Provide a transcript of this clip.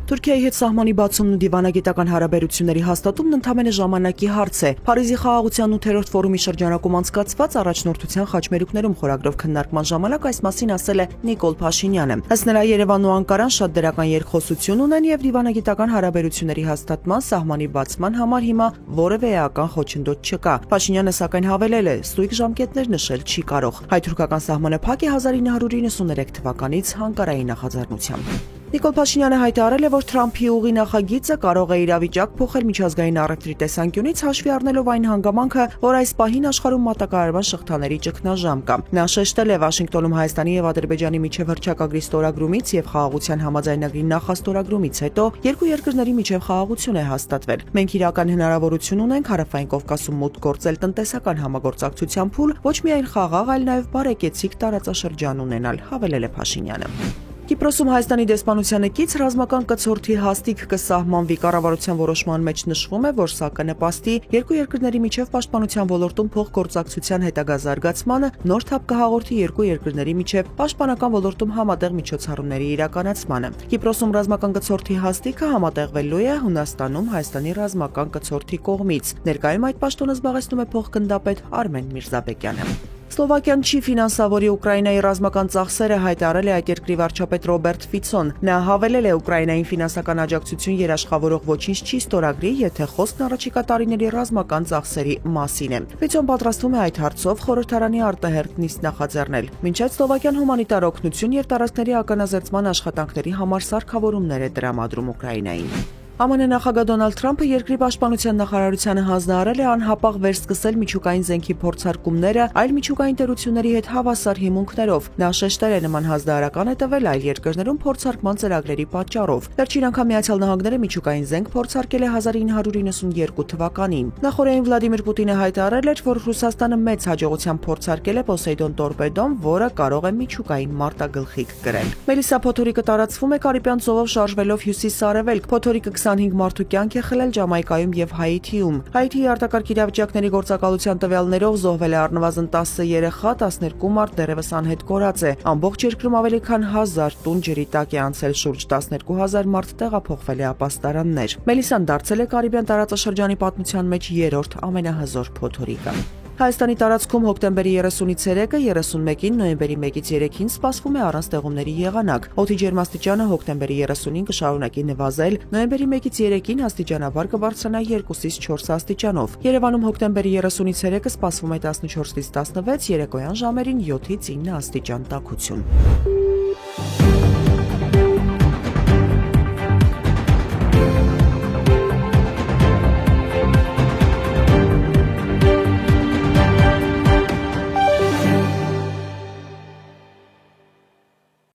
Թուրքիայի հետ սահմանի բացումն ու դիվանագիտական հարաբերությունների հաստատումն ընդամենը ժամանակի հարց է։ Փարիզի խաղաղության 8-րդ ֆորումի շրջանակում անցկացված առաջնորդության խաչմերուկներում խորագրով քննարկման ժամանակ այս մասին ասել է Նիկոլ Փաշինյանը։ Ըստ նրա Երևանն ու Անկարան շատ դրական երկխոսություն ունեն եւ դիվանագիտական հարաբերությունների հաստատման սահմանի բացման համար հիմա որևէ էական խոչընդոտ չկա։ Փաշինյանը սակայն հավելել է, ստույգ ժամկետներ նշել չի կարող։ Հայ-թուրքական սահմանը փակ է 1993 թվականից Անկարայի նախաձեռնությամբ։ Նիկոլ Փաշինյանը հայտարարել է, որ Թրամփի ուղի նախագիծը կարող է իրավիճակ փոխել միջազգային առևտրի տեսանկյունից, հաշվի առնելով այն հանգամանքը, որ այս պահին աշխարհում մատակարարման շղթաների ճգնաժամ կա։ Նա շեշտել է Վաշինգտոնում Հայաստանի եւ Ադրբեջանի միջև հռչակագրի ստորագրումից եւ խաղաղության համաձայնագրի նախաստորագրումից հետո երկու երկրների միջև խաղաղություն է հաստատվել։ Մենք իրական հնարավորություն ունենք Հարավային Կովկասում մուտք գործել տնտեսական համագործակցության փուլ, ոչ միայն խաղաղ, այլ նաեւ բարեկեցիկ տարածաշրջան ունենալ, հավելել է Փաշինյանը։ Կիպրոսում Հայաստանի դեսպանությանը կից ռազմական կցորդի հաստիք կսահմանվի։ Կառավարության որոշման մեջ նշվում է, որ սա կնպաստի երկու երկրների միջև պաշտպանության ոլորտում փոխգործակցության հետագա զարգացմանը, նոր թափ կհաղորդի երկու երկրների միջև պաշտպանական ոլորտում համատեղ միջոցառումների իրականացմանը։ Կիպրոսում ռազմական կցորդի հաստիքը համատեղվելու է Հունաստանում Հայաստանի ռազմական կցորդի կողմից։ Ներկայում այդ պաշտոնը զբաղեցնում է փոխգնդապետ Արմեն Միրզաբեկյանը։ Սլովակիան չի ֆինանսավորի Ուկրաինայի ռազմական ծախսերը, հայտարարել է այդ երկրի վարչապետ Ռոբերտ Ֆիցոն։ Նա հավելել է Ուկրաինային ֆինանսական աջակցություն երաշխավորող ոչինչ չի ստորագրի, եթե խոսքն առաջիկա տարիների ռազմական ծախսերի մասին է։ Ֆիցոն պատրաստվում է այդ հարցով խորհրդարանի արտահերթ նիստ նախաձեռնել։ Մինչ այդ Սլովակիան հումանիտար օգնություն եւ տարածքների ականազերծման աշխատանքների համար սարքավորումներ է տրամադրում Ուկրաինային։ ԱՄՆ նախագահ Դոնալդ Թրամփը երկրի պաշտպանության նախարարությանը հանձնարարել է անհապաղ վերսկսել միջուկային զենքի փորձարկումները այլ միջուկային տերությունների հետ հավասար հիմունքներով։ Նա շեշտել է նման հանձնարարական է տվել այլ երկրներում փորձարկման ծրագրերի պատճառով։ Վերջին անգամ Միացյալ Նահանգները միջուկային զենք փորձարկել է 1992 թվականին։ Նախորդին Վլադիմիր Պուտինը հայտարարել էր, որ Ռուսաստանը մեծ հաջողությամբ փորձարկել է Պոսեյդոն տորպեդոն, որը կարող է միջուկային մարտագլխիկ կրել։ Մելիսա փոթորիկը տարածվում է Կարիբյան ծովով շարժվելով հյուսիս-արևելք։ Փոթորիկը 25 մարդու կյանք է խլել Ջամայկայում եւ Հայիթիում։ Հայիթիի արտակարգ իրավիճակների գործակալության տվյալներով զոհվել է առնվազն 10 երեխա, 12 մարդ դեռևս անհետ կորած է։ Ամբողջ երկրում ավելի քան 1000 տուն ջրի տակ է անցել, շուրջ 12000 մարդ տեղափոխվել է ապաստարաններ։ Մելիսան դարձել է Կարիբյան տարածաշրջանի պատմության մեջ երրորդ ամենահզոր փոթորիկը։ Հայաստանի տարածքում հոկտեմբերի 30-ից 3-ը, 31-ին, նոյեմբերի 1-ից 3-ին սպասվում է առանց տեղումների եղանակ։ Օդի ջերմաստիճանը հոկտեմբերի 30-ին կշարունակի նվազել, նոյեմբերի 1-ից 3-ին աստիճանաբար կբարձրանա 2-ից 4 աստիճանով։ Երևանում հոկտեմբերի 30-ից 3-ը սպասվում է 14-ից 16, երեկոյան ժամերին 7-ից 9 աստիճան տաքություն։